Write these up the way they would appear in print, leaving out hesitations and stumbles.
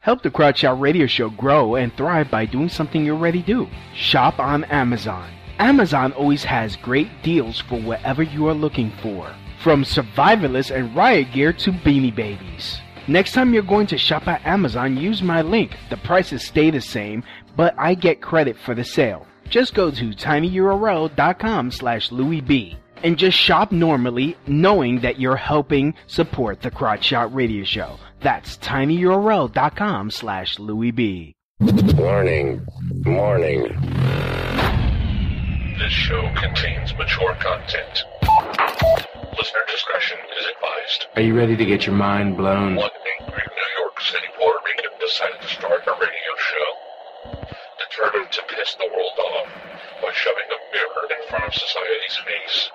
Help the Crotch Shot Radio Show grow and thrive by doing something you already do. Shop on Amazon. Amazon always has great deals for whatever you are looking for. From survivalists and riot gear to beanie babies. Next time you're going to shop at Amazon, use my link. The prices stay the same, but I get credit for the sale. Just go to tinyurl.com/LouisB and just shop normally, knowing that you're helping support the Crotch Shot Radio Show. That's tinyurl.com/LouisB. Warning. This show contains mature content. Listener discretion is advised. Are you ready to get your mind blown? One angry New York City Puerto Rican decided to start a radio show. Determined to piss the world off by shoving a mirror in front of society's face,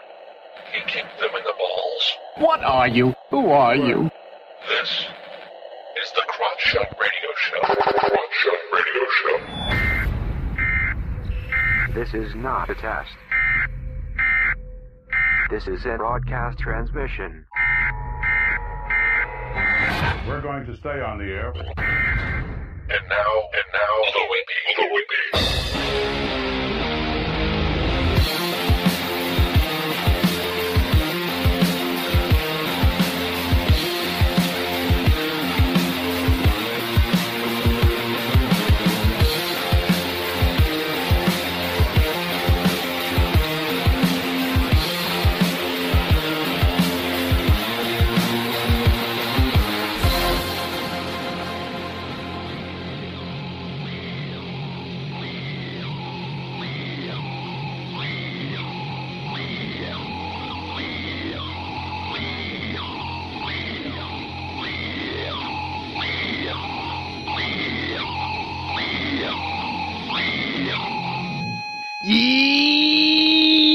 he kicked them in the balls. What are you? Who are you? This is the Crotch Shot Radio Show. Crotch Shot Radio Show. This is not a test. This is a broadcast transmission. We're going to stay on the air. And now, Louis B.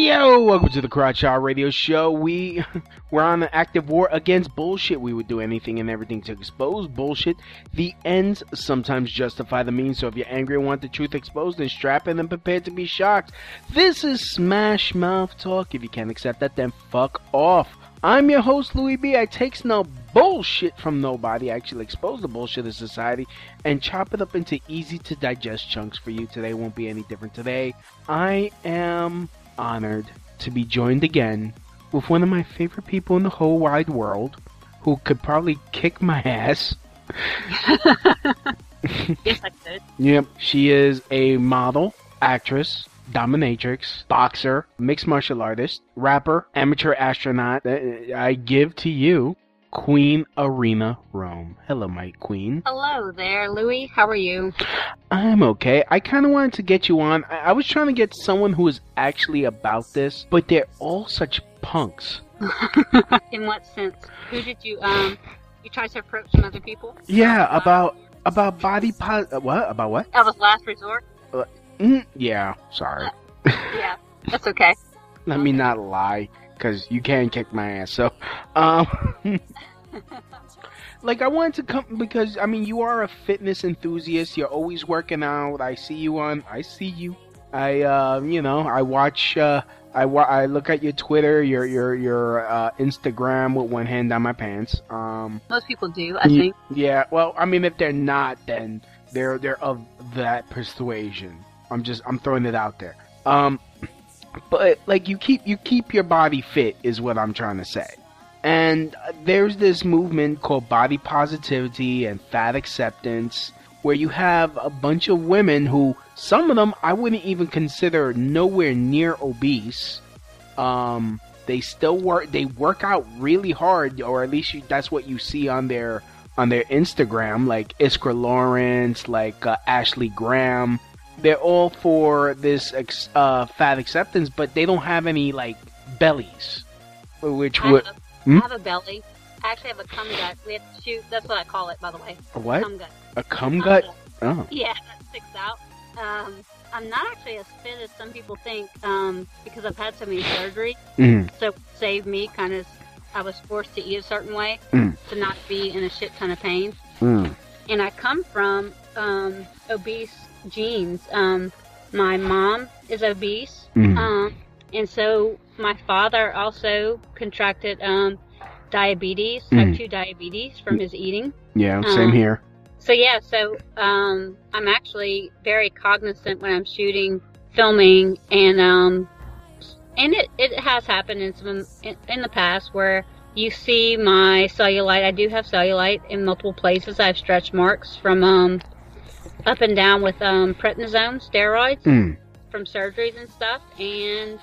Yo, welcome to the Crotch Shot Radio Show. We're on an active war against bullshit. We would do anything and everything to expose bullshit. The ends sometimes justify the means, so if you're angry and want the truth exposed, then strap in and prepare to be shocked. This is Smash Mouth Talk. If you can't accept that, then fuck off. I'm your host, Louis B. I takes no bullshit from nobody. I actually expose the bullshit of society and chop it up into easy-to-digest chunks for you. Today won't be any different. Today, I am honored to be joined again with one of my favorite people in the whole wide world who could probably kick my ass. Yes, I could. Yep, she is a model, actress, dominatrix, boxer, mixed martial artist, rapper, amateur astronaut. I give to you Queen Arena Rome. Hello, my queen. Hello there, Louis. How are you? I'm okay. I kind of wanted to get you on. I was trying to get someone who is actually about this, but they're all such punks. In what sense? Who did you tried to approach some other people? Yeah, about body what? About what? That was last resort? Yeah, sorry. Yeah, that's okay. Let me not lie, because you can kick my ass. So, like, I wanted to come because, I mean, you are a fitness enthusiast. You're always working out. I see you. I watch, I look at your Twitter, your Instagram with one hand down my pants. Most people do, I think. Yeah, well, I mean, if they're not, then they're of that persuasion. I'm throwing it out there. But like you keep your body fit is what I'm trying to say. And there's this movement called body positivity and fat acceptance where you have a bunch of women who, some of them I wouldn't even consider nowhere near obese. They still work out really hard, or at least that's what you see on their Instagram, like Iskra Lawrence, like Ashley Graham. They're all for this fat acceptance, but they don't have any like bellies, which would. I have a belly. I actually have a cum gut. We have to shoot. That's what I call it, by the way. A what? Cum gut. A cum gut? Oh. Yeah, that sticks out. I'm not actually as fit as some people think, because I've had so many surgeries. So it saved me I was forced to eat a certain way to not be in a shit ton of pain. And I come from obese genes. My mom is obese, and so my father also contracted diabetes, type 2 diabetes from his eating. Yeah, same here. I'm actually very cognizant when I'm filming, and it has happened in the past where you see my cellulite. I do have cellulite in multiple places. I have stretch marks from up and down with prednisone steroids from surgeries and stuff. And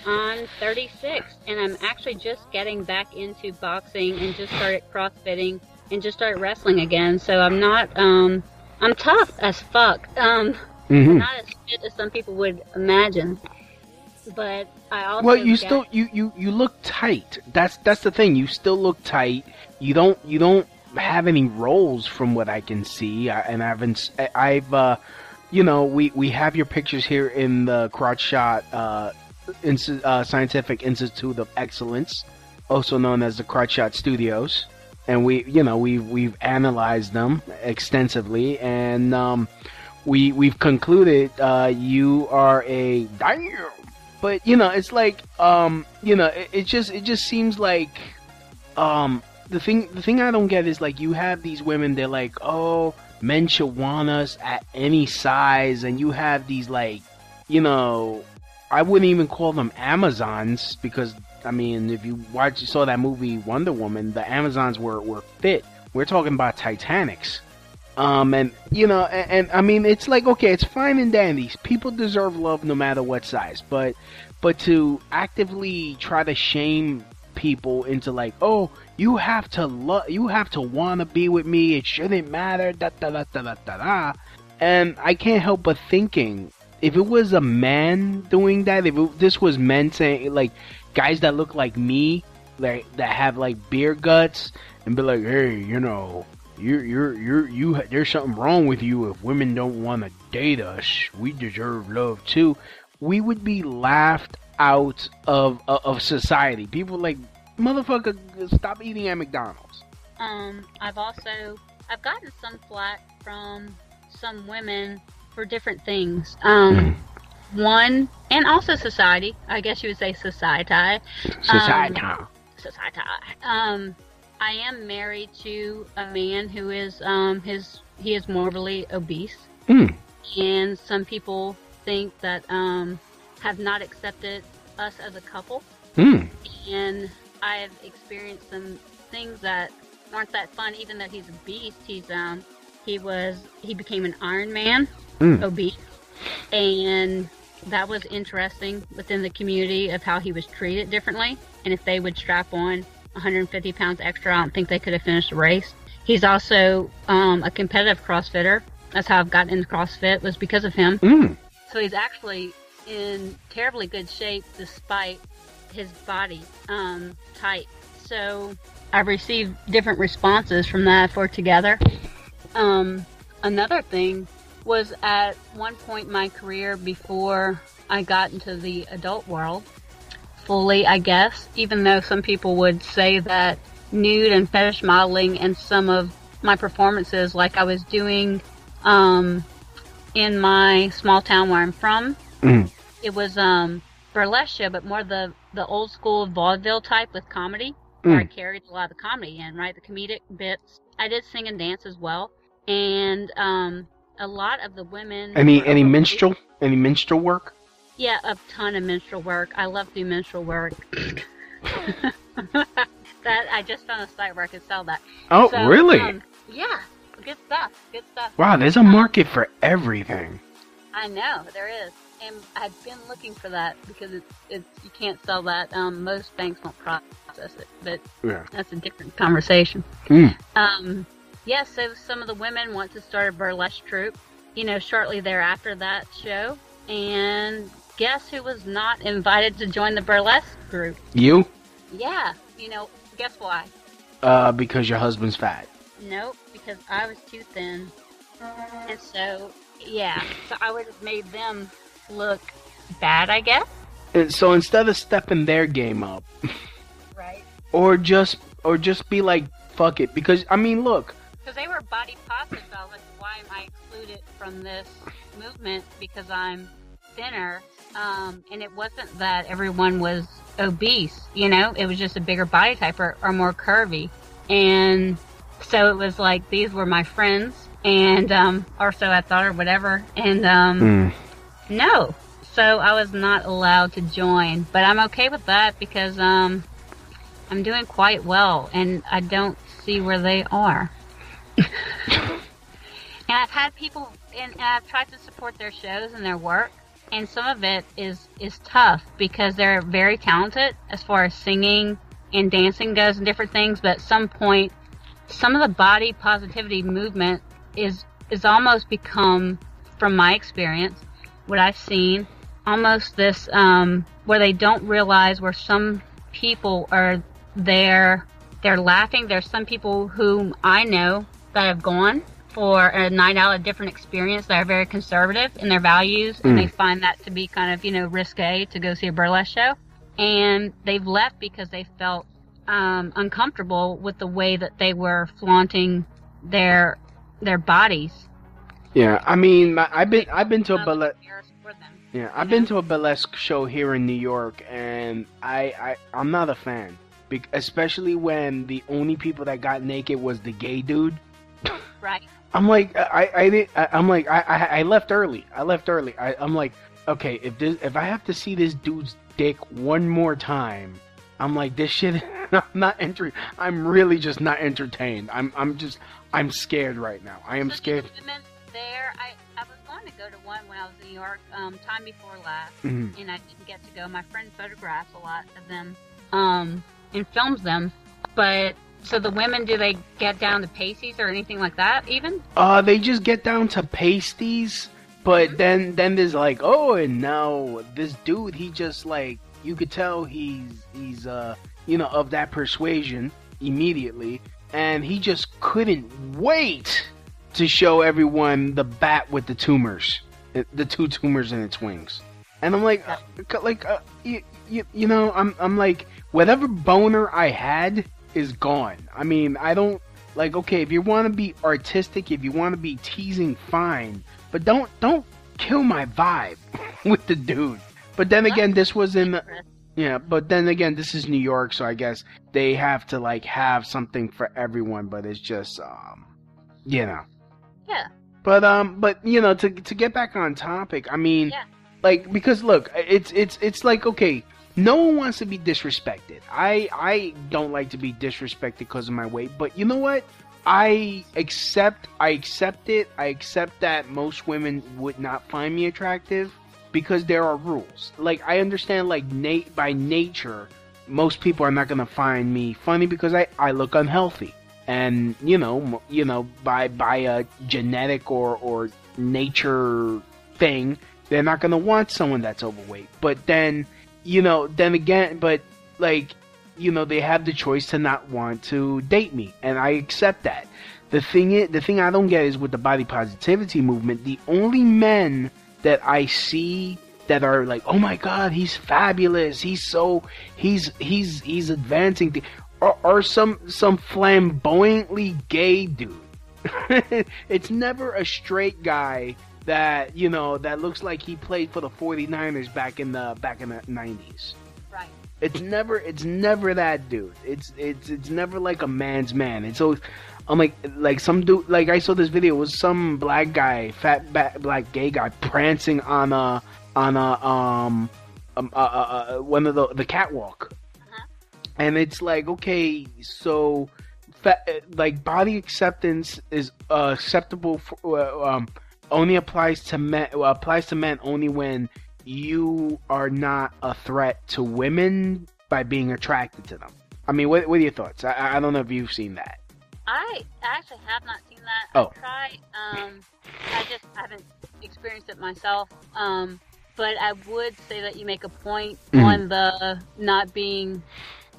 I'm 36, and I'm actually just getting back into boxing and just started CrossFitting and just started wrestling again. So I'm not I'm tough as fuck. Not as fit as some people would imagine. But I also still you look tight. That's the thing. You still look tight. You don't have any rolls from what I can see. We have your pictures here in the Crotch Shot Scientific Institute of Excellence, also known as the Crotch Shot Studios, and we've analyzed them extensively, and we've concluded you are a damn. But it's like it just seems like the thing I don't get is like you have these women, they're like, oh, men should want us at any size, and you have these like I wouldn't even call them Amazons, because I mean if you saw that movie Wonder Woman, the Amazons were fit. We're talking about Titanics. And I mean, it's like, okay, it's fine and dandy. People deserve love no matter what size, but to actively try to shame people into like, oh, you have to want to be with me, it shouldn't matter, da da da da da da. And I can't help but thinking, if it was a man doing that, this was men saying, like, guys that look like me, like that have like beer guts, and be like, hey, you there's something wrong with you if women don't want to date us. We deserve love too. We would be laughed out of society. People like, motherfucker, stop eating at McDonald's. I've gotten some flack from some women for different things. One, and also society. I guess you would say society. Society. I am married to a man who is he is morbidly obese, and some people think that have not accepted us as a couple, and I have experienced some things that aren't that fun. Even though he's a beast, he became an Iron Man, obese, and that was interesting within the community of how he was treated differently, and if they would strap on 150 pounds extra, I don't think they could have finished the race. He's also a competitive CrossFitter. That's how I've gotten into CrossFit, was because of him. So he's actually in terribly good shape despite his body type. So I've received different responses from that for together. Another thing was, at one point in my career before I got into the adult world fully, I guess, even though some people would say that nude and fetish modeling and some of my performances, like I was doing in my small town where I'm from, it was burlesque show, but more the old school vaudeville type with comedy, where I carried a lot of the comedy in, right, the comedic bits. I did sing and dance as well, and a lot of the women. Any minstrel work? Yeah, a ton of minstrel work. I love to do minstrel work. That I just found a site where I could sell that. Oh, so, really? Yeah, good stuff. Good stuff. Wow, there's a market for everything. I know there is, and I've been looking for that because it's you can't sell that. Most banks won't process it, but that's a different conversation. Yeah, so some of the women want to start a burlesque troupe, shortly thereafter that show, and guess who was not invited to join the burlesque group? You? Yeah, guess why? Because your husband's fat. Nope, because I was too thin, and so I would have made them look bad, I guess. And so instead of stepping their game up, right? Or just be like, fuck it, because look. Because they were body positive, so I was like, why am I excluded from this movement because I'm thinner? And it wasn't that everyone was obese, it was just a bigger body type or more curvy. And so it was like, these were my friends and or so I thought, or whatever. And no, so I was not allowed to join. But I'm okay with that because I'm doing quite well, and I don't see where they are. And I've had people, and I've tried to support their shows and their work, and some of it is tough because they're very talented as far as singing and dancing goes and different things, but at some point, some of the body positivity movement is almost become, from my experience, what I've seen, almost this, where they don't realize where some people are they're laughing. There's some people whom I know that have gone for a night out, a different experience, that are very conservative in their values, and they find that to be kind of, risque to go see a burlesque show. And they've left because they felt uncomfortable with the way that they were flaunting their bodies. Yeah, I mean, I've been to a burlesque. Yeah, I've been to a burlesque show here in New York, and I'm not a fan, especially when the only people that got naked was the gay dude. Right. I'm like, I left early. I'm like, okay, if I have to see this dude's dick one more time, I'm like, this shit. I'm not entering. I'm really just not entertained. I'm scared right now. I am scared. Women there, I was going to go to one when I was in New York, time before last, and I didn't get to go. My friend photographs a lot of them, and films them, but. So the women, do they get down to pasties or anything like that even? They just get down to pasties, but then there's like, oh, and now this dude, he just like, you could tell he's of that persuasion immediately, and he just couldn't wait to show everyone the bat with the tumors, the 2 tumors in its wings. And I'm like, I'm like, whatever boner I had is gone. I mean, I don't like, okay, if you want to be artistic, if you want to be teasing, fine, but don't kill my vibe with the dude. But then again, this was in but then again, this is New York, so I guess they have to like have something for everyone, but it's just Yeah. But to get back on topic, I mean, like, because look, it's like, okay, no one wants to be disrespected. I don't like to be disrespected because of my weight, but you know what? I accept it. I accept that most women would not find me attractive because there are rules. Like, I understand, like, by nature, most people are not going to find me funny because I look unhealthy. And, by a genetic or nature thing, they're not going to want someone that's overweight. But then, then again, but like, they have the choice to not want to date me, and I accept that. The thing I don't get is with the body positivity movement, the only men that I see that are like, oh my god, he's fabulous, he's advancing, are some flamboyantly gay dude. It's never a straight guy that that looks like he played for the 49ers back in the 90s. Right. It's never that dude. It's never like a man's man. It's always, I'm like some dude, like I saw this video, it was some black guy, black gay guy prancing on a one of the catwalk. And it's like, okay, so like body acceptance is acceptable for only applies to men only when you are not a threat to women by being attracted to them. I mean, what are your thoughts? I don't know if you've seen that. I actually have not seen that. Oh. I tried. I just haven't experienced it myself. But I would say that you make a point on the not being,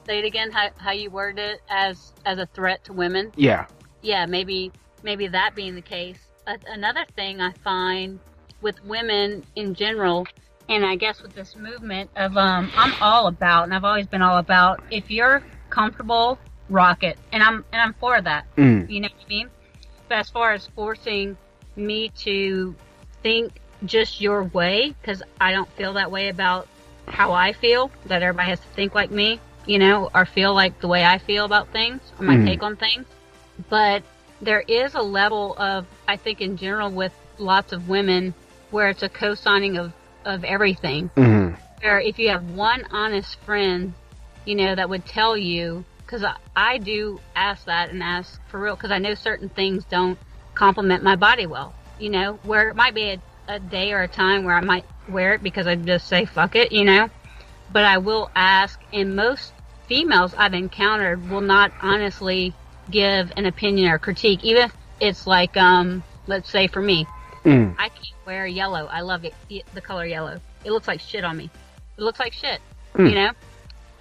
say it again, how you word it, as a threat to women. Yeah. Yeah, maybe that being the case. Another thing I find with women in general, and I guess with this movement of, I'm all about, and I've always been all about, if you're comfortable, rock it. And I'm for that. You know what I mean? But as far as forcing me to think just your way, because I don't feel that way about how I feel, that everybody has to think like me, or feel like the way I feel about things, or my take on things. But there is a level of, I think in general with lots of women, where it's a co-signing of everything. Mm-hmm. Where if you have one honest friend, you know, that would tell you, because I do ask that and ask for real, because I know certain things don't complement my body well, you know, where it might be a day or a time where I might wear it because I just say fuck it, you know, but I will ask, and most females I've encountered will not honestly give an opinion or critique, even if it's like, let's say for me, I can't wear yellow. I love it, the color yellow. It looks like shit on me. It looks like shit, you know?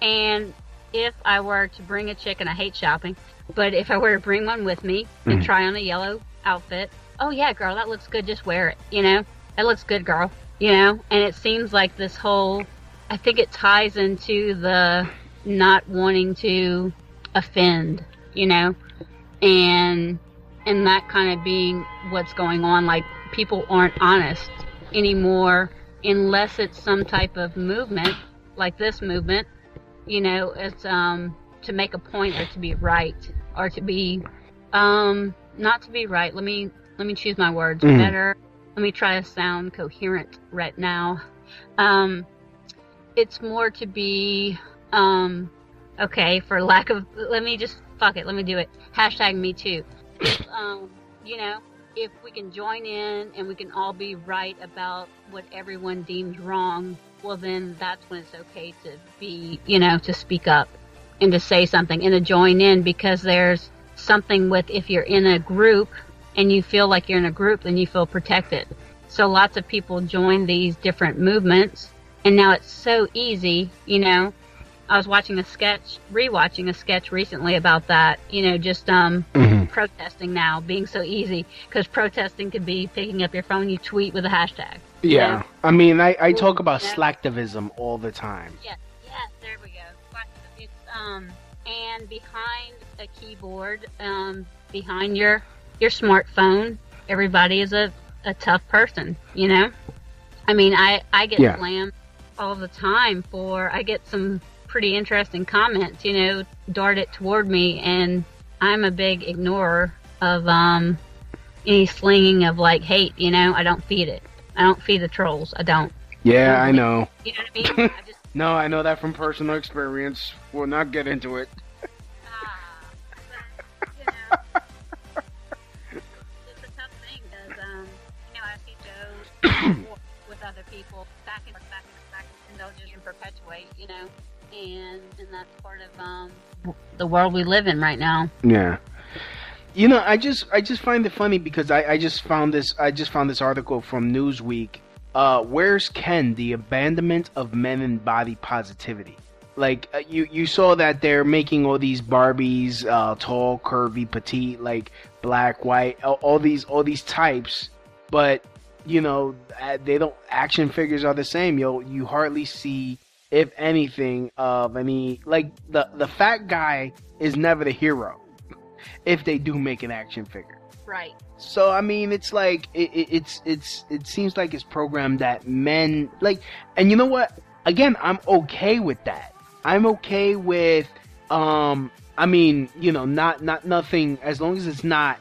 And if I were to bring a chick, and I hate shopping, but if I were to bring one with me and try on a yellow outfit, oh yeah, girl, that looks good, just wear it, you know? That looks good, girl, you know? And it seems like this whole, I think it ties into the not wanting to offend, you know? And that kind of being what's going on, like, people aren't honest anymore unless it's some type of movement, like this movement, you know, it's to make a point or to be right, or to be not to be right. Let me choose my words better. Let me try to sound coherent right now. It's more to be okay, for lack of, let me just fuck it, let me do it. Hashtag me too. You know, if we can join in and we can all be right about what everyone deems wrong, well then that's when it's okay to be, you know, to speak up and to say something and to join in, because there's something with, if you're in a group and you feel like you're in a group, then you feel protected. So lots of people join these different movements, and now it's so easy, you know. I was rewatching a sketch recently about that, you know, just protesting now being so easy, because protesting could be picking up your phone, you tweet with a hashtag. Yeah, know? I mean, I talk about slacktivism all the time. Yeah, there we go. It's, and behind a keyboard, behind your smartphone, everybody is a tough person, you know? I mean, I get slammed all the time I get some pretty interesting comments, you know, darted toward me, and I'm a big ignorer of any slinging of like hate, you know. I don't feed it. I don't feed the trolls. I don't. Yeah, I know. You know what I mean? No, I know that from personal experience. We'll not get into it. But, you know, it's a tough thing because, you know, I see Joe with other people back and forth, and they'll just perpetuate, you know. And that's part of the world we live in right now. Yeah, you know, I just find it funny because I just found this article from Newsweek. Where's Ken? The abandonment of men and body positivity. Like you saw that they're making all these Barbies, tall, curvy, petite, like black, white, all these types, but you know they don't. Action figures are the same. You hardly see, if anything, of any, like the fat guy is never the hero if they do make an action figure. Right. So I mean, it's like it seems like it's programmed that men like, and you know what? Again, I'm okay with that. I'm okay with I mean, you know, not nothing, as long as it's not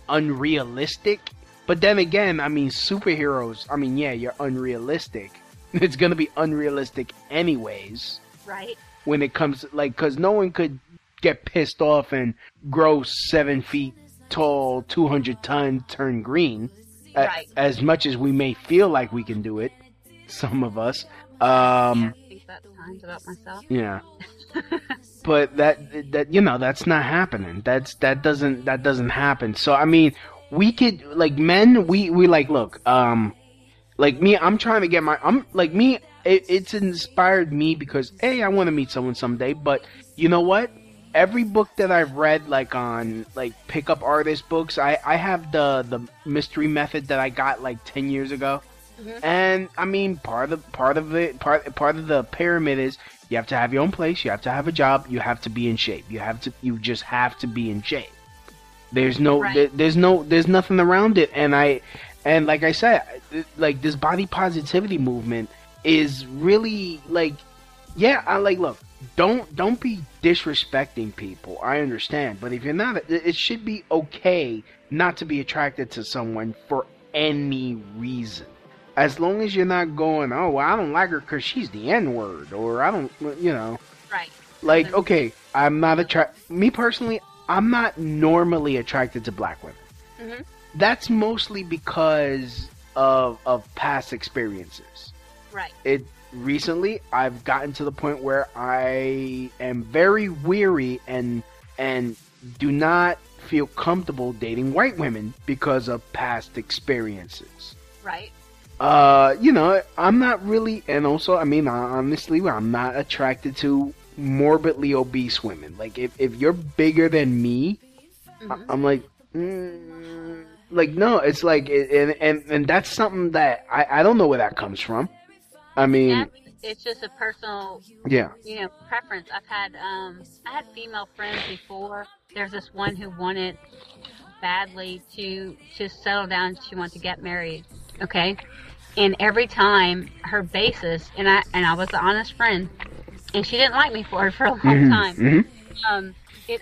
unrealistic. But then again, I mean, superheroes, I mean, yeah, you're unrealistic. It's going to be unrealistic anyways. Right. When it comes to, like, because no one could get pissed off and grow 7 feet tall, 200 ton, turn green. Right. As much as we may feel like we can do it, some of us. I think that times about myself. Yeah. But that you know, that's not happening. That doesn't happen. So I mean, we could, like, men, we like, look, like me, I'm trying to get it's inspired me because A, I want to meet someone someday, but you know what? Every book that I've read, like on like pickup artist books, I have the mystery method that I got like 10 years ago. Mm-hmm. And I mean, part of the pyramid is you have to have your own place, you have to have a job, you have to be in shape. You just have to be in shape. There's no, right. there's nothing around it. And like I said, like this body positivity movement is really like, yeah, look, don't be disrespecting people. I understand, but if you're not, it should be okay not to be attracted to someone for any reason. As long as you're not going, oh, well, I don't like her because she's the N-word, or I don't, you know. Right. Like, okay, I'm not me personally, I'm not normally attracted to black women. Mm-hmm. That's mostly because of past experiences. Right. Recently, I've gotten to the point where I am very weary and do not feel comfortable dating white women because of past experiences. Right. You know, I'm not really, and also, I mean, honestly, I'm not attracted to morbidly obese women. Like, if you're bigger than me, Mm-hmm. I'm like, like, no, it's like, and that's something that I don't know where that comes from. I mean, Yeah, it's just a personal, yeah. Preference. I had female friends before. There's this one who wanted badly to settle down. She wanted to get married. Okay, and every time her basis, and I was the honest friend, and she didn't like me for it for a long time. Mm-hmm. They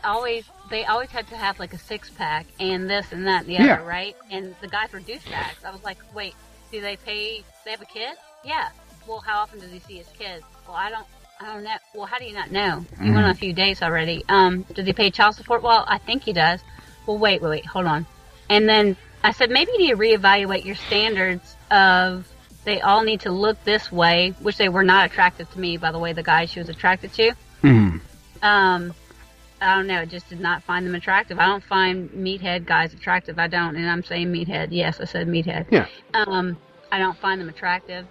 always had to have like a 6-pack and this and that and the Yeah. other, right? And the guys were douchebags. I was like, wait, do they have a kid? Yeah. Well, how often does he see his kids? Well, I don't know. Well, how do you not know? You went on a few dates already. Does he pay child support? Well, I think he does. Well, wait, hold on. And then I said, maybe you need to reevaluate your standards of they all need to look this way, which they were not attractive to me, by the way, the guys she was attracted to. Mm-hmm. I don't know. I just did not find them attractive. I don't find meathead guys attractive. I don't. And I'm saying meathead. Yes, I said meathead. Yeah. I don't find them attractive.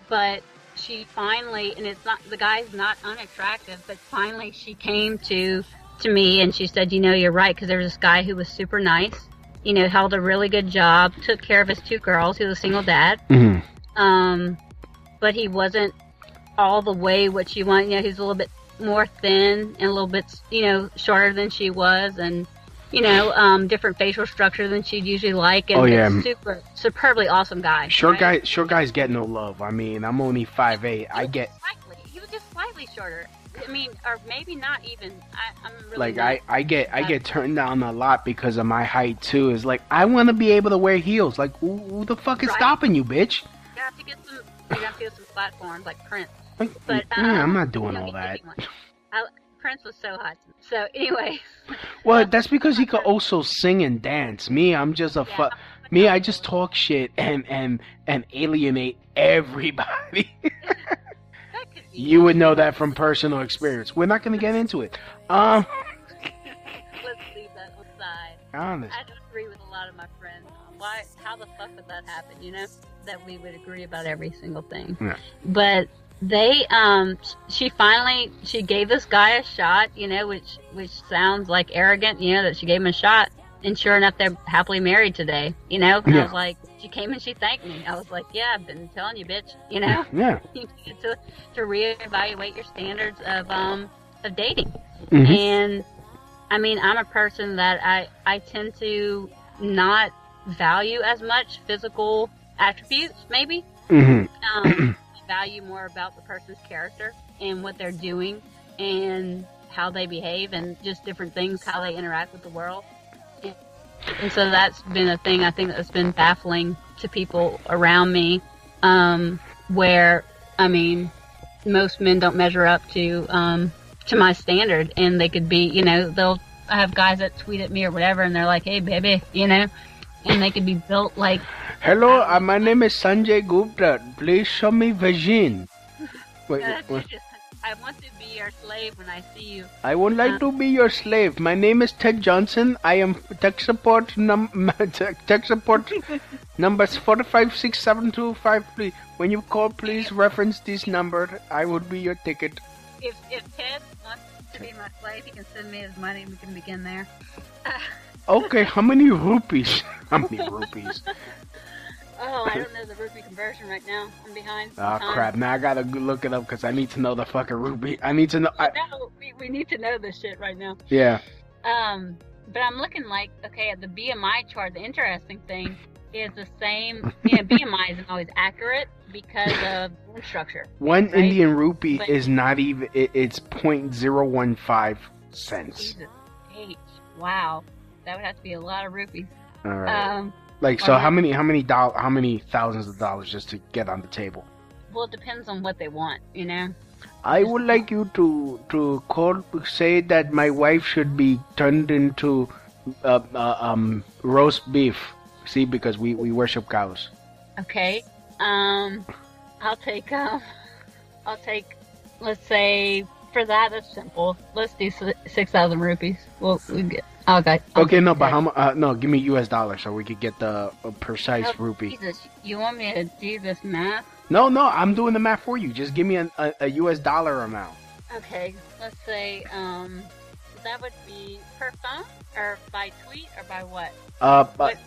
But she finally, and it's not, the guy's not unattractive, but finally she came to me and she said, you're right, because there was this guy who was super nice, held a really good job, took care of his 2 girls. He was a single dad. Mm-hmm. But he wasn't all the way what she wanted. He's a little bit more thin and a little bit, shorter than she was, and different facial structure than she'd usually like, and superbly awesome guy. Short guys get no love. I mean, I'm only 5'8". He was just slightly shorter. I mean, or maybe not even. I'm really like not. I get turned down a lot because of my height too. Is like, I want to be able to wear heels. Like, who the fuck is stopping you, bitch? You have to get some platforms like Prince. Like, But I'm not doing all that. Prince was so hot. So anyway. Well, that's because he could also sing and dance. Me, I'm just me. I just talk shit and alienate everybody. That could be. You would know that from personal experience. We're not gonna get into it. Let's leave that aside. Honest. I don't agree with a lot of my friends. How the fuck would that happen? That we would agree about every single thing. Yeah. But they, she gave this guy a shot, which sounds like arrogant, that she gave him a shot. And sure enough, they're happily married today, And I was like, she came and she thanked me. I was like, yeah, I've been telling you, bitch, Yeah. You need to reevaluate your standards of dating. Mm-hmm. And I mean, I'm a person that I tend to not value as much physical attributes, maybe. Mm-hmm. I value more about the person's character and what they're doing and how they behave and just different things, how they interact with the world. And so that's been a thing I think that's been baffling to people around me, where, I mean, most men don't measure up to my standard, and they could be, they'll have guys that tweet at me or whatever, and they're like, hey, baby, and they could be built like... Hello, my name is Sanjay Gupta. Please show me vagine. Wait. I want to be your slave when I see you. I would like to be your slave. My name is Ted Johnson. I am tech support tech support numbers 4567253. When you call, please reference this number. I would be your ticket. If Ted wants to be my slave, he can send me his money and we can begin there. Okay, how many rupees? How many rupees? Oh, I don't know the rupee conversion right now. I'm behind. Oh, crap. Now I gotta look it up because I need to know the fucking rupee. I need to know. No, we need to know this shit right now. Yeah. But I'm looking like, okay, at the BMI chart, the interesting thing, is the same. You know, BMI isn't always accurate because of bone structure. One right? Indian rupee But- is not even. It's 0.015 cents. Jesus H. Wow. That would have to be a lot of rupees. All right. Or So how not- many thousands of dollars just to get on the table? Well, it depends on what they want, you know? I would like you to say that my wife should be turned into roast beef. See, because we worship cows. Okay. I'll take, let's say, for that, that's simple. Let's do 6,000 rupees. We get, okay. Okay, no, but how much? No, give me U.S. dollars so we could get the precise Oh, rupee. Jesus, you want me to do this math? No, I'm doing the math for you. Just give me a U.S. dollar amount. Okay, let's say, that would be per phone, or by tweet, or by what? But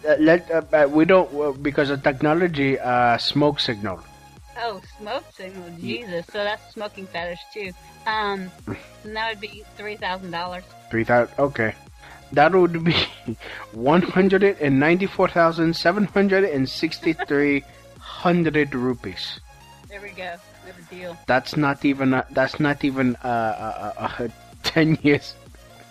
we don't because of technology. Smoke signal. Oh, smoke signal, Jesus. So that's smoking fetish too. And that would be $3,000. 3,000. Okay, that would be 194,763 rupees. There we go. We have a deal. That's not even 10 years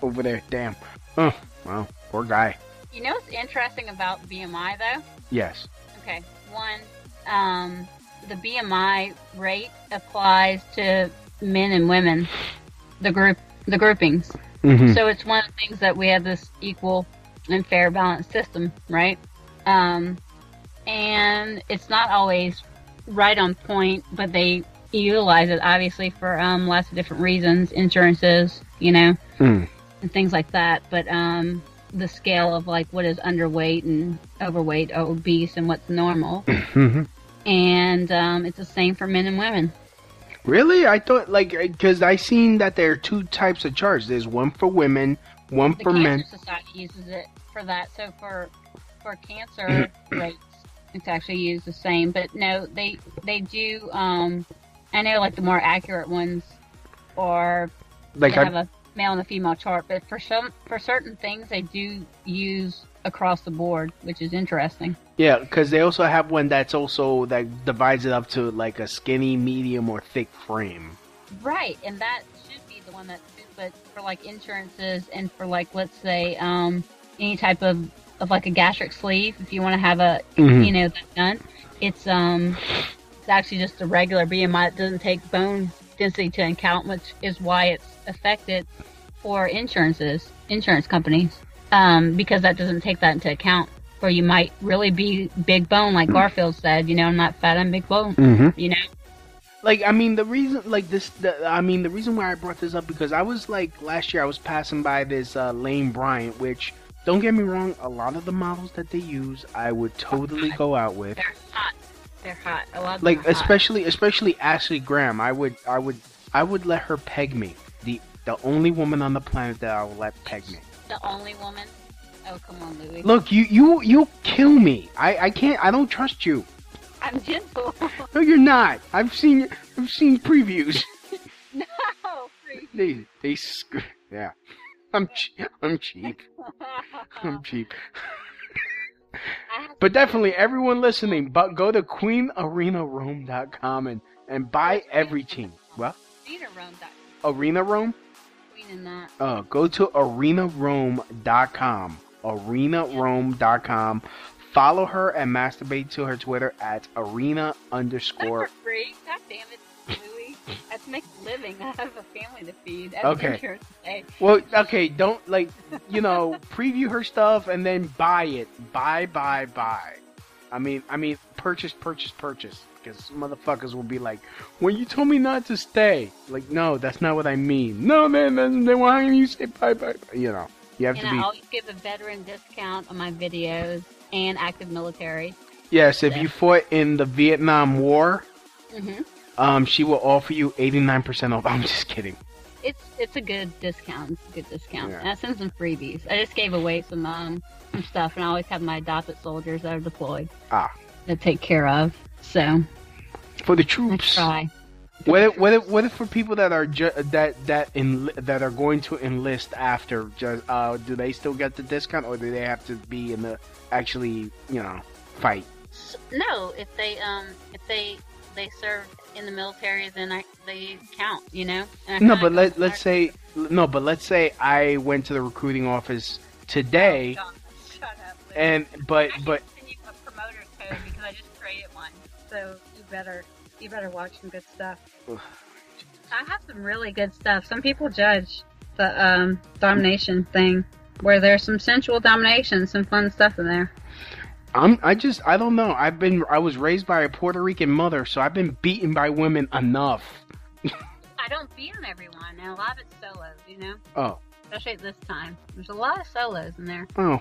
over there. Damn. Oh, well, poor guy. You know what's interesting about BMI though? Yes. Okay, one, the BMI rate applies to men and women, the groupings. Mm-hmm. So it's one of the things that we have this equal and fair balanced system, right? And it's not always right on point, but they utilize it obviously for lots of different reasons, insurances, you know, and things like that. But the scale of like what is underweight and overweight, or obese, and what's normal, Mm-hmm. and it's the same for men and women. Really? I thought, because I seen that there are two types of charts. There's one for women, one The for Cancer men. Society uses it for that. So for cancer rates, it's actually used the same. But no, they do. I know like the more accurate ones, or they have a male and a female chart. But for certain things, they do use across the board, which is interesting. Yeah, because they also have one that's also that divides it up to like a skinny, medium, or thick frame. Right, and that should be the one that. But for like insurances and for like let's say any type of like a gastric sleeve, if you want to have a Mhm. you know that done, it's actually just a regular BMI. It doesn't take bone density to account, which is why it's affected for insurance companies, because that doesn't take that into account. Where you might really be big bone, like Garfield said, you know, I'm not fat, I'm big bone, you know. The reason why I brought this up because I was last year I was passing by this Lane Bryant, which don't get me wrong, a lot of the models that they use I would totally go out with. They're hot. They're hot. A lot of them are hot. especially Ashley Graham. I would let her peg me. The only woman on the planet that I will let peg me. The only woman. Oh, come on, Louie. Look, you kill me. I can't. I don't trust you. I'm gentle. No, you're not. I've seen previews. No, freak. Yeah. I'm cheap. I'm cheap. But definitely, everyone listening, but go to QueenArenaRome.com and buy every team. What? Arena Rome? Queen in that. Go to ArenaRome.com. ArenaRome.com. Follow her and masturbate to her Twitter at arena_. That's for free. God damn it, Louie. I have to make a living. I have a family to feed. I have Okay. insurance to pay. Well, okay, don't preview her stuff and then buy it. Buy. I mean, purchase. Because motherfuckers will be like, well, you told me not to stay. Like, no, that's not what I mean. No, man, then why don't you say bye? You know, you have And to be. I always give a veteran discount on my videos and active military. Yes, if you fought in the Vietnam War, Mm-hmm. she will offer you 89% off. I'm just kidding. It's a good discount. It's a good discount. Yeah. And I send some freebies. I just gave away some stuff, and I always have my adopted soldiers that are deployed to take care of. So For the I troops. try. What if for people that are that are going to enlist after? Do they still get the discount, or do they have to be in the fight. No, if they serve in the military, then they count, you know. No, but let's say I went to the recruiting office today, Oh, God. Shut up, Liz. and but I can send you a promoter code because I just created one. So you better watch some good stuff. I have some really good stuff. Some people judge the domination thing, where there's some sensual domination, some fun stuff in there. I don't know. I was raised by a Puerto Rican mother, so I've been beaten by women enough. I don't beat on everyone, and a lot of it's solos, you know? Oh. Especially at this time. There's a lot of solos in there. Oh,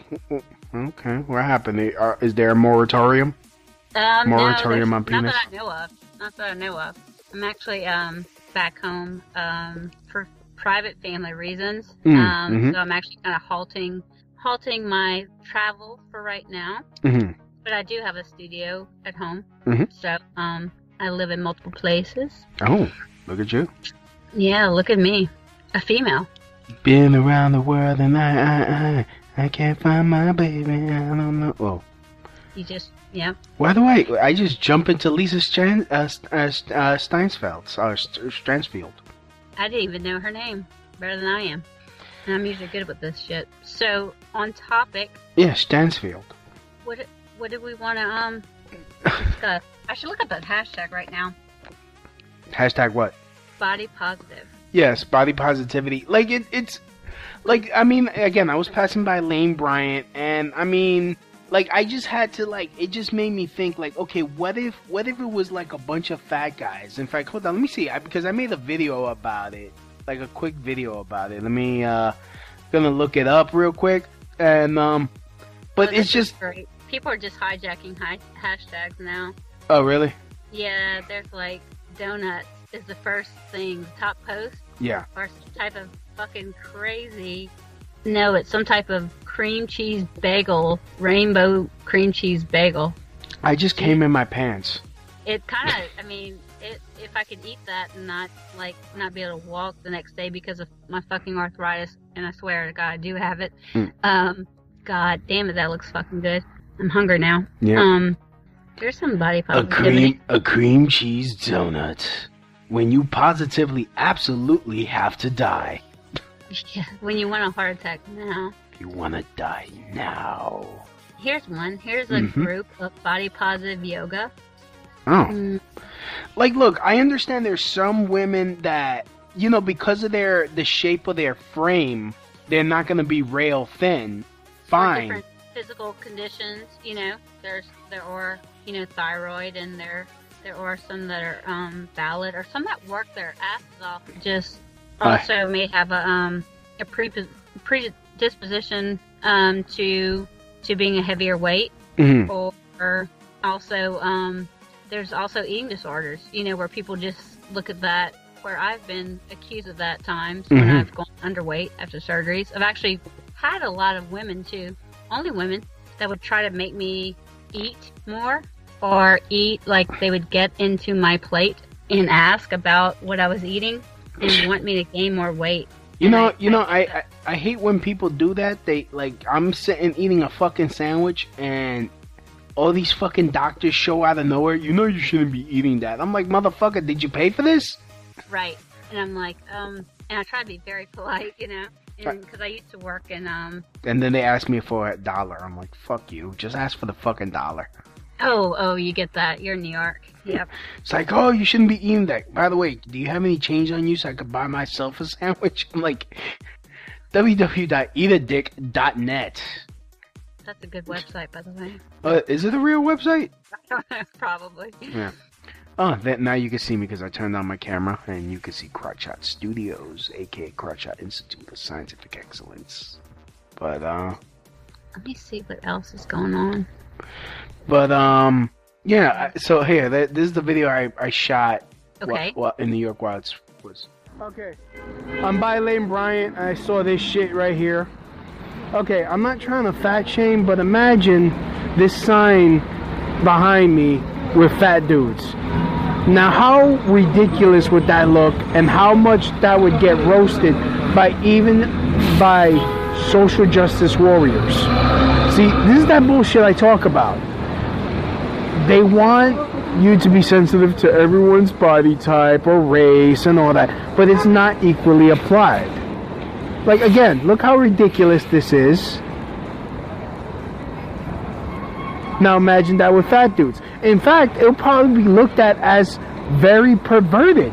okay. What happened? Is there a moratorium? Moratorium no, on penis? Not that I know of. I'm actually back home for private family reasons. So I'm actually kind of halting my travel for right now. Mm-hmm. But I do have a studio at home. Mm-hmm. So I live in multiple places. Oh, look at you. Yeah, look at me. A female. Been around the world and I can't find my baby. I don't know. Oh. You just, yeah. By the way, I just jump into Lisa Stansfield. I didn't even know her name. Better than I am. And I'm usually good with this shit. So, on topic. Yeah, Stansfield. What did we want to discuss? I should look up that hashtag right now. Hashtag what? Body positive. Yes, body positivity. Like it's like, I mean, again, I was passing by Lane Bryant, and I mean, like, I just had to, like, it just made me think, like, okay, what if it was like a bunch of fat guys? In fact, hold on, let me see, because I made a video about it, like a quick video about it. Let me gonna look it up real quick, and but it's just great. People are just hijacking hashtags now. Oh, really? Yeah, there's like donuts is the first thing, the top post. Yeah. Or some type of fucking crazy. No, it's some type of cream cheese bagel, rainbow cream cheese bagel. I just came in my pants. It kind of, I mean, if I could eat that and not be able to walk the next day because of my fucking arthritis, and I swear to God, I do have it. God damn it, that looks fucking good. I'm hungry now. Yeah. There's some body positivity. A cream cheese donut. When you positively, absolutely have to die. Yeah, when you want a heart attack now. You want to die now. Here's one. Here's a group of body positive yoga. Oh. Like, look, I understand there's some women that, you know, because of the shape of their frame, they're not going to be rail thin. Fine. Different physical conditions, you know. There are, you know, thyroid, and there are some that are valid, or some that work their asses off. Just also may have a predisposition to being a heavier weight, or also there's also eating disorders. You know, where people just look at that. Where I've been accused of that times when I've gone underweight after surgeries. I've actually had a lot of women too, only women, that would try to make me eat more, or eat, like, they would get into my plate and ask about what I was eating and want me to gain more weight. I hate when people do that. They, like, I'm sitting eating a fucking sandwich and all these fucking doctors show out of nowhere, you know you shouldn't be eating that. I'm like, motherfucker, did you pay for this? Right. And I'm like, and I try to be very polite, you know, because I used to work in, And then they ask me for $1. I'm like, fuck you, just ask for the fucking $1. Oh, you get that. You're in New York. Yep. It's like, oh, you shouldn't be eating that. By the way, do you have any change on you so I could buy myself a sandwich? I'm like, www.eatadick.net. That's a good website, by the way. Is it a real website? Probably. Yeah. Oh, now you can see me because I turned on my camera, and you can see Crotchshot Studios, aka Crotchshot Institute of Scientific Excellence. But let me see what else is going on. But yeah. So here, this is the video I shot. Okay. In New York while it was. Okay. I'm by Lane Bryant. I saw this shit right here. Okay, I'm not trying to fat shame, but imagine this sign behind me with fat dudes. Now, how ridiculous would that look, and how much that would get roasted by social justice warriors? See, this is that bullshit I talk about. they want you to be sensitive to everyone's body type or race and all that, but it's not equally applied. Like, again, look how ridiculous this is. Now imagine that with fat dudes. In fact, it'll probably be looked at as very perverted.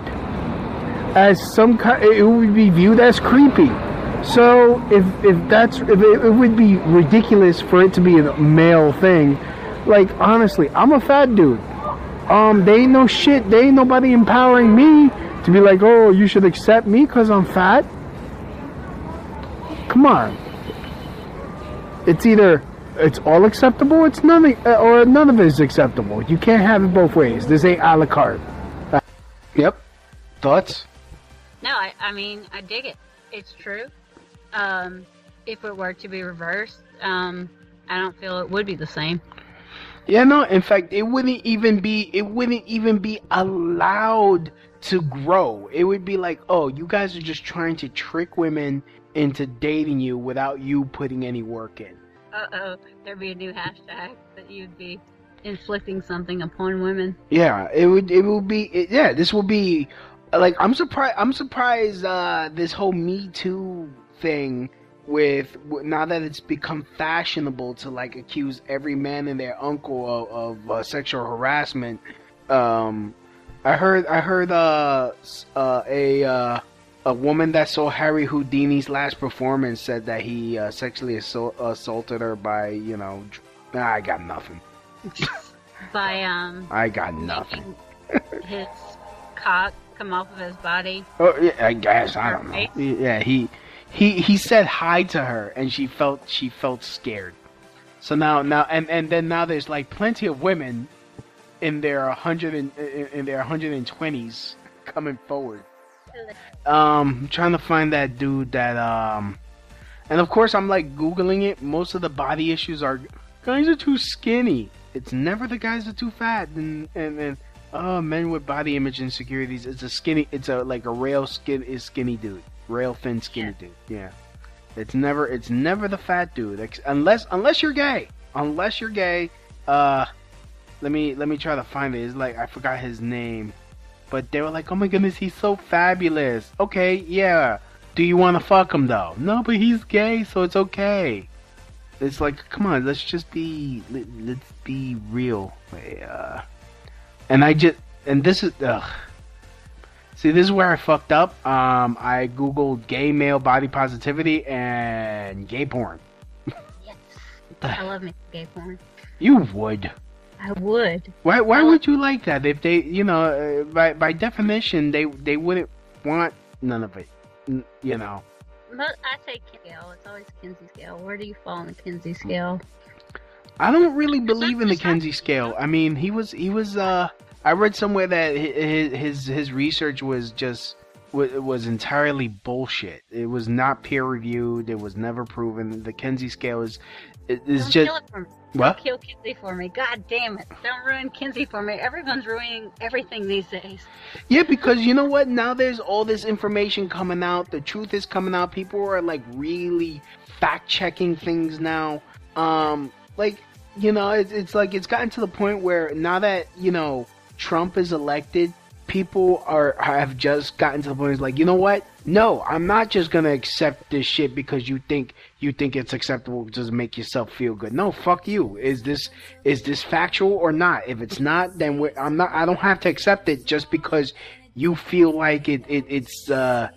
As some kind, it would be viewed as creepy. So if it would be ridiculous for it to be a male thing. Like, honestly, I'm a fat dude. They ain't no shit. They ain't nobody empowering me to be like, oh, you should accept me because I'm fat. Come on. It's either it's all acceptable, it's none, or none of it is acceptable. You can't have it both ways. This ain't a la carte. Yep. Thoughts? No, I mean, I dig it. It's true. If it were to be reversed, I don't feel it would be the same. Yeah, no. In fact, it wouldn't even be allowed to grow. It would be like, oh, you guys are just trying to trick women into dating you without you putting any work in. There'd be a new hashtag that you'd be inflicting something upon women. Yeah, it will be. This will be like, I'm surprised. This whole Me Too thing, with now that it's become fashionable to like accuse every man and their uncle of sexual harassment. I heard a woman that saw Harry Houdini's last performance said that he sexually assaulted her by, I got nothing. By I got nothing. His cock come off of his body. Oh yeah, I guess, I don't know. Yeah, he said hi to her and she felt scared. So now there's like plenty of women in their 120s coming forward. I'm trying to find that dude that and of course I'm like Googling it. Most of the body issues are guys are too skinny. It's never the guys are too fat and men with body image insecurities. It's a rail skinny dude. Rail thin skinny dude. Yeah. It's never the fat dude unless you're gay. Unless you're gay. Let me try to find it. It's like I forgot his name. But they were like, oh my goodness, he's so fabulous. Okay, yeah. Do you want to fuck him though? No, but he's gay, so it's okay. It's like, come on, let's be real. This is, see, this is where I fucked up. I googled gay male body positivity and gay porn. Yes, I love me gay porn. You would. I would. Why would you like that? If they, by definition, they wouldn't want none of it, But I say scale. It's always Kinsey scale. Where do you fall on the Kinsey scale? I don't really believe in the Kinsey scale. I mean, he was. I read somewhere that his research was entirely bullshit. It was not peer reviewed. It was never proven. The Kinsey scale is just. Kill it for me. What? Don't kill Kinsey for me. God damn it. Don't ruin Kinsey for me. Everyone's ruining everything these days. Yeah, because you know what? Now there's all this information coming out. The truth is coming out. People are like really fact-checking things now. It's like it's gotten to the point where now that, Trump is elected, people have just gotten to the point. It's like, you know what? No, I'm not just gonna accept this shit because you think it's acceptable to make yourself feel good. No, fuck you. Is this factual or not? If it's not, then I don't have to accept it just because you feel like it's the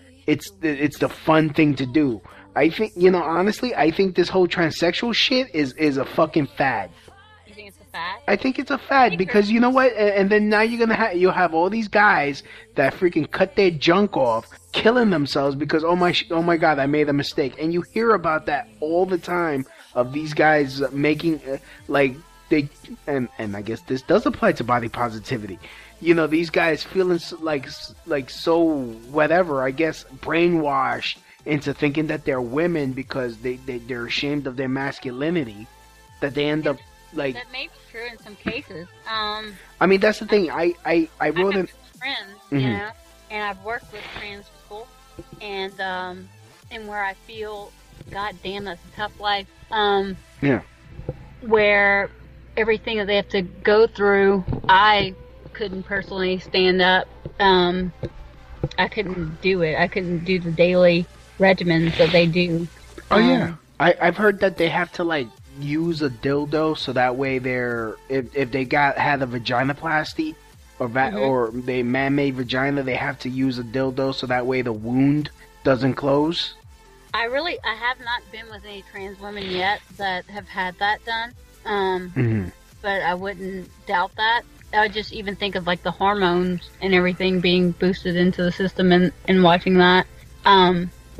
fun thing to do. I think, honestly, I think this whole transsexual shit is a fucking fad. You think it's a fad? I think it's a fad because you know what? And then now you'll have all these guys that freaking cut their junk off, killing themselves because oh my god, I made a mistake. And you hear about that all the time of these guys making and I guess this does apply to body positivity. These guys feeling like so whatever, I guess, brainwashed into thinking that they're women because they're ashamed of their masculinity, that they end up like. That may be true in some cases. I mean, that's the thing. I wrote in friends, mm-hmm. And I've worked with trans people, and where I feel, God damn, that's a tough life. Yeah. Where everything that they have to go through, I couldn't personally stand up. I couldn't do it. I couldn't do the daily regimens that they do. Oh yeah, I've heard that they have to like use a dildo so that way they're if they had a vaginoplasty or they man-made vagina, they have to use a dildo so that way the wound doesn't close. I have not been with any trans women yet that have had that done. But I wouldn't doubt that. I would just even think of like the hormones and everything being boosted into the system and watching that.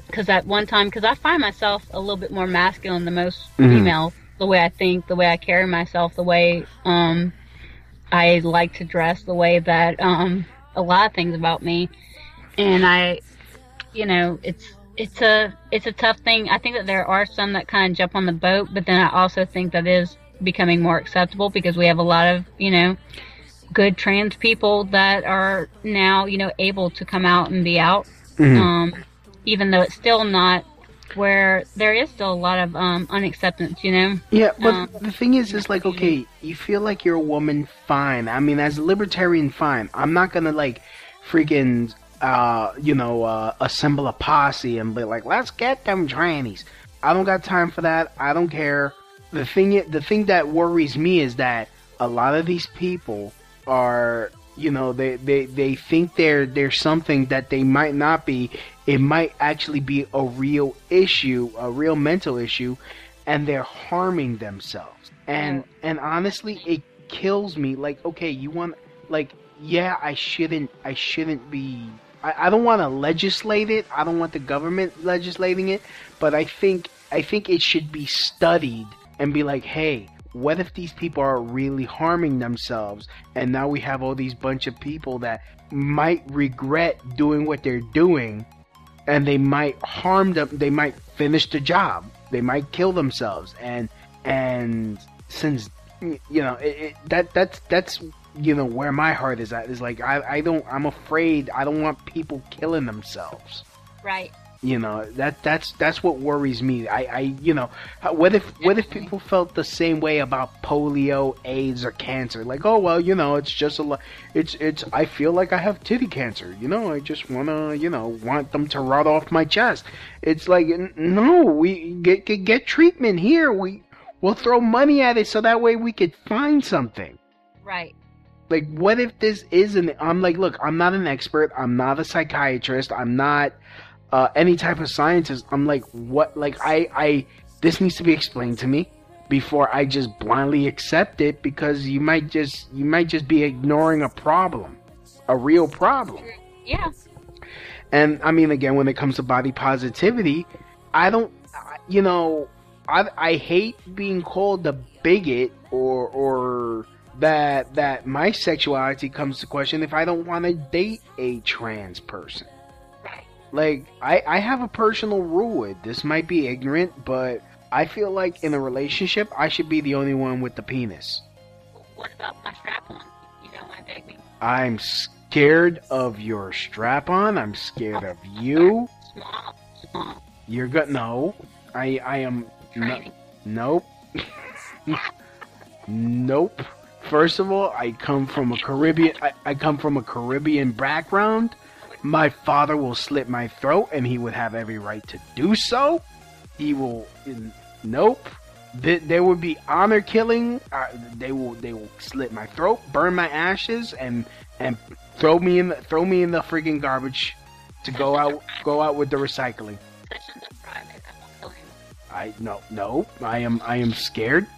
Because at one time, because I find myself a little bit more masculine than most females, the way I think, the way I carry myself, the way I like to dress, the way that a lot of things about me, and it's a tough thing. I think that there are some that kind of jump on the boat, but then I also think that is becoming more acceptable because we have a lot of good trans people that are now able to come out and be out. Even though it's still not where there is still a lot of unacceptance, Yeah, but the thing is like, okay, you feel like you're a woman, fine. I mean, as a libertarian, fine. I'm not gonna like freaking assemble a posse and be like, let's get them trannies. I don't got time for that. I don't care. The thing that worries me is that a lot of these people are, they think they're something that they might not be. It might actually be a real issue, a real mental issue, and they're harming themselves. And honestly, it kills me. Like, okay, you want, like, yeah, I shouldn't be. I don't want to legislate it. I don't want the government legislating it. But I think it should be studied and be like, hey, what if these people are really harming themselves? And now we have all these bunch of people that might regret doing what they're doing, and they might harm them. They might finish the job. They might kill themselves. And since that's where my heart is at, is like I'm afraid. I don't want people killing themselves. Right. That's what worries me. What if people felt the same way about polio, AIDS, or cancer? Like, oh well, it's just it's I feel like I have titty cancer. I just want them to rot off my chest. It's like, no, we get treatment here. We'll throw money at it so that way we could find something. Right. Like, what if this isn't? I'm like, look, I'm not an expert. I'm not a psychiatrist. I'm not any type of scientist. I'm like, what? Like, this needs to be explained to me before I just blindly accept it, because you might just be ignoring a problem, a real problem. Yeah. And I mean, again, when it comes to body positivity, I hate being called a bigot or that my sexuality comes to question if I don't want to date a trans person. Like, I have a personal rule with this. Might be ignorant, but I feel like in a relationship, I should be the only one with the penis. What about my strap-on? You don't want to date me? I'm scared of your strap-on. I'm scared of you. Small. You're good. No. I am... Nope. Nope. First of all, I come from a Caribbean background. My father will slit my throat, and he would have every right to do so. He will. Nope. There would be honor killing. They will slit my throat, burn my ashes, and throw me in the freaking garbage to go out with the recycling. No. I am scared.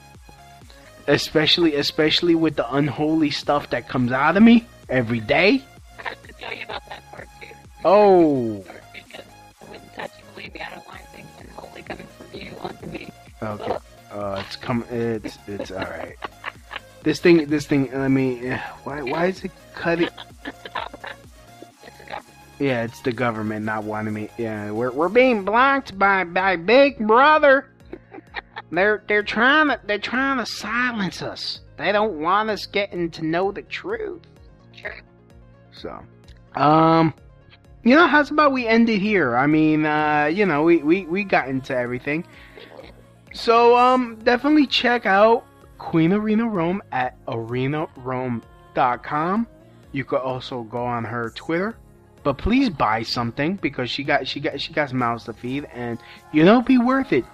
Especially with the unholy stuff that comes out of me every day. I have to tell you about that part too. Oh. Because I wouldn't touch you, believe me, I don't want anything unholy coming from you onto me. Okay. It's all right. This thing. Let me. Why is it cutting? Yeah, it's the government not wanting me. Yeah, we're being blocked by Big Brother. They're trying to silence us. They don't want us getting to know the truth. Sure. So, how's about we end it here? I mean, we got into everything. So, definitely check out Queen Arena Rome at arenarome.com. You could also go on her Twitter. But please buy something because she got mouths to feed, and be worth it.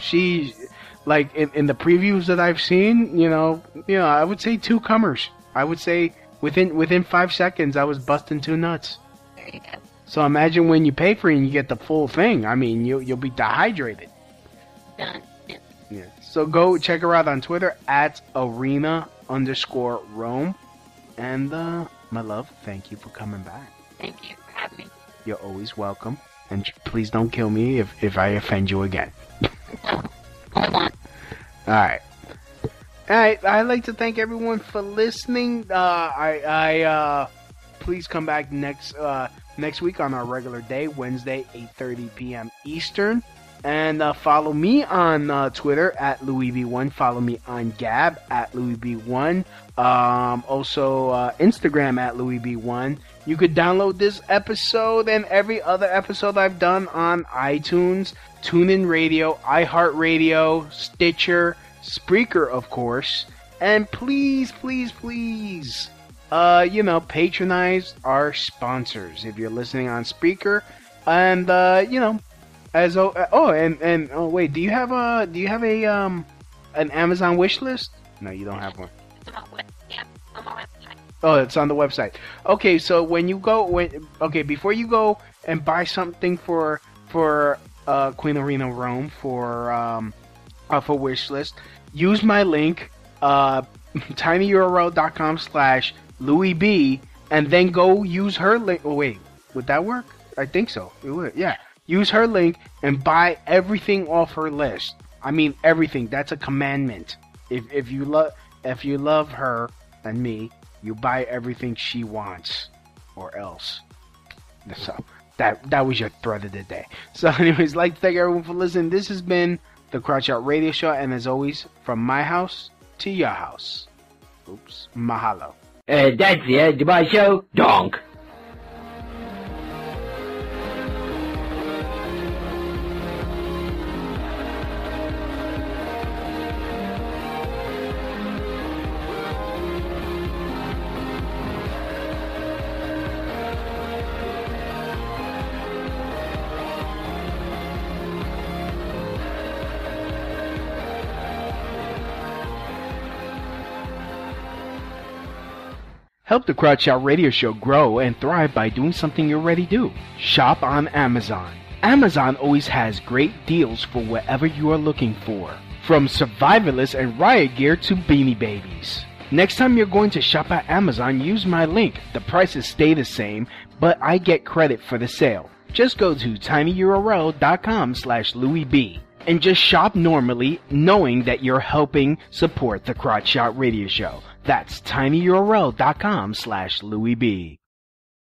She like in the previews that I've seen, I would say 2 comers. I would say within 5 seconds I was busting 2 nuts. There you go. So imagine when you pay for it and you get the full thing. I mean, you'll be dehydrated. Done. Yeah. Yeah. So go check her out on Twitter at arena_Rome. And my love, thank you for coming back. Thank you for having me. You're always welcome. And please don't kill me if I offend you again. Hold on. Alright. Alright, I'd like to thank everyone for listening. Please come back next week on our regular day, Wednesday, 8:30 p.m. Eastern. And follow me on Twitter at LouisB1. Follow me on Gab at LouisB1. Also Instagram at LouisB1. You could download this episode and every other episode I've done on iTunes, TuneIn Radio, iHeartRadio, Stitcher, Spreaker, of course. And please, please, please, patronize our sponsors if you're listening on Spreaker. And wait, do you have an Amazon wish list? No, you don't have one. Yeah, on my website. Oh, it's on the website. Okay, so before you go and buy something for Queen Arena Rome for wish list, use my link tinyurl.com/LouisB, and then go use her link. Oh wait, would that work? I think so. It would. Yeah. Use her link and buy everything off her list. I mean everything. That's a commandment. If you love her and me, you buy everything she wants, or else. So that was your threat of the day. So anyways, like to thank everyone for listening. This has been the Crotch Out Radio Show, and as always, from my house to your house. Oops. Mahalo. That's the end of my show. Donk. Help the Crotch Out Radio Show grow and thrive by doing something you already do. Shop on Amazon. Amazon always has great deals for whatever you are looking for. From survivalists and riot gear to beanie babies. Next time you're going to shop at Amazon, use my link. The prices stay the same, but I get credit for the sale. Just go to tinyurl.com/LouisB and just shop normally, knowing that you're helping support the Crotch Shot Radio Show. That's tinyurl.com/LouisB.